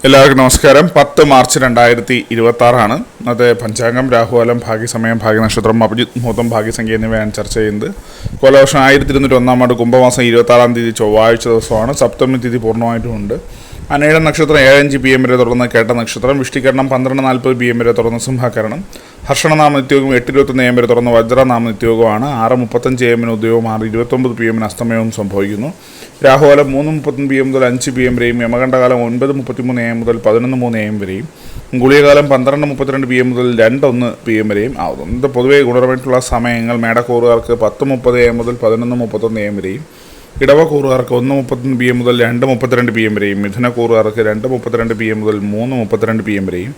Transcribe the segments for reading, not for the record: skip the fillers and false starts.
എല്ലാവർക്കും നമസ്കാരം. 10 മാർച്ച് 2026 ഇന്നത്തെ പഞ്ചാംഗം. രാഹുകാലം, ഭാഗ്യസമയം, ഭാഗ്യനക്ഷത്രം, അഭിജിത് മുഹൂർത്തം, ഭാഗ്യസംഖ്യ എന്നിവയാണ് ചർച്ച ചെയ്യുന്നത്. കൊലവർഷം 1201 കുംഭമാസം 26 ചൊവ്വാഴ്ച ദിവസമാണ്. സപ്തമി തിഥി പൂർണ്ണമായിട്ടുമുണ്ട്. അനേഴം നക്ഷത്രം 7:05 PM വരെ തുടർന്ന് കേട്ട നക്ഷത്രം. വിഷ്ടികരണം 12:40 PM വരെ തുടർന്ന് സിംഹകരണം. ഹർഷണനാമ നിത്യയോഗം 8:21 AM വരെ തുടർന്ന് വജ്രനാമ നിത്യയോഗമാണ്. 6:35 AM ഉദ്യോഗം, 6:29 PM അസ്തമയവും സംഭവിക്കുന്നു. രാഹുകാലം 3:30 PM മുതൽ 5 PM വരെയും, യമകണ്ഠകാലം 9:33 AM മുതൽ 11:03 AM വരെയും, ഗുളികകാലം 12:32 PM മുതൽ 2:01 PM വരെയും ആവുന്നു. ഇത് പൊതുവെ ഗുണപരമായിട്ടുള്ള സമയങ്ങൾ മേടക്കൂറുകാർക്ക് 10:30 AM മുതൽ 11:31 AM വരെയും, ഇടവക്കൂറുകാർക്ക് 1:31 PM മുതൽ 2:32 PM വരെയും, മിഥുനക്കൂറുകാർക്ക് 2:32 PM മുതൽ 3:32 PM വരെയും,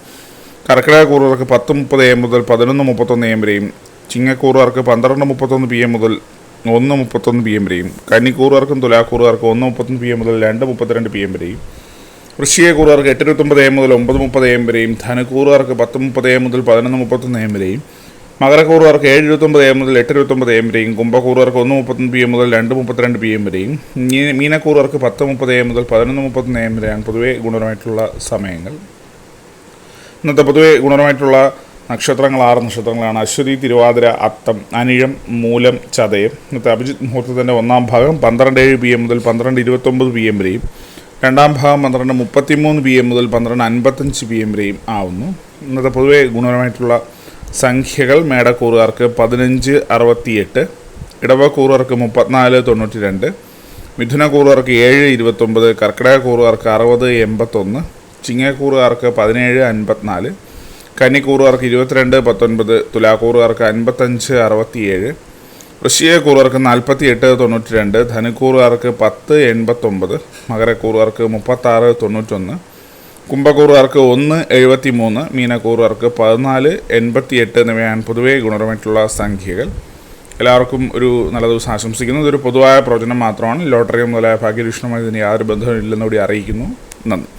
കർക്കിടകക്കൂറുകാർക്ക് 10:30 AM മുതൽ 11:31 AM വരെയും, ചിങ്ങക്കൂറുകാർക്ക് 12:31 PM മുതൽ 1:31 PM വരെയും, കന്നിക്കൂറുകാർക്കും തുലാക്കൂറുകാർക്ക് 1:30 PM മുതൽ 2:32 PM വരെയും, വൃശ്ചികക്കൂറുകാർക്ക് 8:29 AM മുതൽ 9:30 AM വരെയും, ധനുക്കൂറുകാർക്ക് 10:30 AM മുതൽ 11:31 AM വരെയും, മകരക്കൂറുകാർക്ക് 7:29 AM മുതൽ 8:29 AM വരെയും, കുംഭക്കൂറുകാർക്ക് 1:30 PM മുതൽ 2:32 PM വരെയും, മീനക്കൂറുകാർക്ക് 10:30 AM മുതൽ 11:30 AM വരെയാണ് പൊതുവെ ഗുണപരമായിട്ടുള്ള സമയങ്ങൾ. ഇന്നത്തെ പൊതുവെ ഗുണപരമായിട്ടുള്ള നക്ഷത്രങ്ങൾ 6 നക്ഷത്രങ്ങളാണ്: അശ്വതി, തിരുവാതിര, അത്തം, അനിഴം, മൂലം, ചതയം. ഇന്നത്തെ അഭിജിത് മുഹൂർത്തത്തിൻ്റെ ഒന്നാം ഭാഗം 12:07 PM മുതൽ 12:29 PM വരെയും, രണ്ടാം ഭാഗം 12:33 PM മുതൽ 12:55 PM വരെയും ആവുന്നു. ഇന്നത്തെ പൊതുവെ ഗുണപരമായിട്ടുള്ള സംഖ്യകൾ: മേടക്കൂറുകാർക്ക് 1568, ഇടവക്കൂറുകാർക്ക് 3492, മിഥുനക്കൂറുകാർക്ക് 729, കർക്കിടകക്കൂറുകാർക്ക് 6081, ചിങ്ങക്കൂറുകാർക്ക് 1754, കന്നിക്കൂറുകാർക്ക് 2219, തുലാക്കൂറുകാർക്ക് 5567, വൃശ്ചികക്കൂറുകാർക്ക് 4892, ധനുക്കൂറുകാർക്ക് 1089, മകരക്കൂറുകാർക്ക് 3691, കുംഭക്കൂറുകാർക്ക് 173, മീനക്കൂറുകാർക്ക് 1488 എന്നിവയാണ് പൊതുവെ ഗുണപരമായിട്ടുള്ള സംഖ്യകൾ. എല്ലാവർക്കും ഒരു നല്ല ദിവസം ആശംസിക്കുന്നു. ഇതൊരു പൊതുവായ പ്രവചനം മാത്രമാണ്. ലോട്ടറി മുതലായ ഭാഗ്യലക്ഷണമായി ഇതിന് യാതൊരു ബന്ധമില്ലെന്നുകൂടി അറിയിക്കുന്നു. നന്ദി.